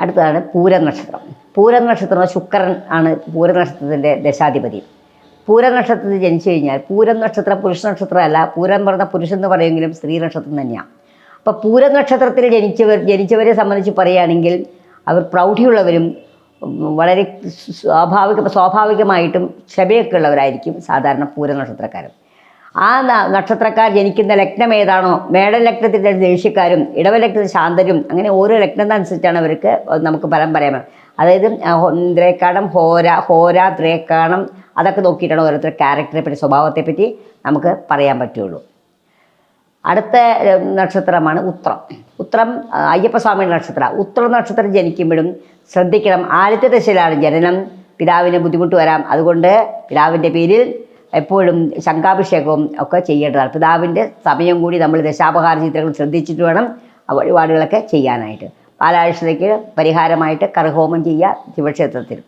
അടുത്തതാണ് പൂരം നക്ഷത്രം. പൂരം നക്ഷത്രം ശുക്രൻ ആണ് പൂരം നക്ഷത്രത്തിൻ്റെ ദശാധിപതി. പൂരം നക്ഷത്രത്തിൽ ജനിച്ചു കഴിഞ്ഞാൽ, പൂരം നക്ഷത്രം പുരുഷ നക്ഷത്രമല്ല, പൂരം പറഞ്ഞ പുരുഷൻ എന്ന് പറയുമെങ്കിലും സ്ത്രീ നക്ഷത്രം തന്നെയാണ്. അപ്പോൾ പൂരം നക്ഷത്രത്തിൽ ജനിച്ചവരെ സംബന്ധിച്ച് പറയുകയാണെങ്കിൽ അവർ പ്രൗഢിയുള്ളവരും വളരെ സ്വാഭാവികമായിട്ടും ക്ഷമയൊക്കെ ഉള്ളവരായിരിക്കും സാധാരണ പൂരം നക്ഷത്രക്കാരും. ആ നക്ഷത്രക്കാർ ജനിക്കുന്ന ലഗ്നം ഏതാണോ, മേട ലഗ്നത്തിൻ്റെ ദേഷ്യക്കാരും ഇടവ ലഗ്നത്തിൽ ശാന്തരും, അങ്ങനെ ഓരോ ലഗ്നത്തിനനുസരിച്ചാണ് അവർക്ക് നമുക്ക് ഫലം പറയാൻ. അതായത് ദ്രേക്കാണം, ഹോര ദ്രേക്കാണം അതൊക്കെ നോക്കിയിട്ടാണ് ഓരോരുത്തർ ക്യാരക്ടറെ പറ്റി, സ്വഭാവത്തെപ്പറ്റി നമുക്ക് പറയാൻ പറ്റുള്ളൂ. അടുത്ത നക്ഷത്രമാണ് ഉത്രം. ഉത്രം അയ്യപ്പസ്വാമിയുടെ നക്ഷത്രം. ഉത്രം നക്ഷത്രം ജനിക്കുമ്പോഴും ശ്രദ്ധിക്കണം, ആദ്യത്തെ ദശയിലാണ് ജനനം, പിതാവിന് ബുദ്ധിമുട്ട് വരാം. അതുകൊണ്ട് പിതാവിൻ്റെ പേരിൽ എപ്പോഴും ശംഖാഭിഷേകവും ഒക്കെ ചെയ്യേണ്ടതാണ്. പിതാവിൻ്റെ സമയം കൂടി നമ്മൾ ദശാപഹാര ചിത്രങ്ങൾ ശ്രദ്ധിച്ചിട്ട് വേണം വഴിപാടുകളൊക്കെ ചെയ്യാനായിട്ട്. പാലാഴ്ചയ്ക്ക് പരിഹാരമായിട്ട് കർഹോമം ചെയ്യുക ശിവക്ഷേത്രത്തിൽ.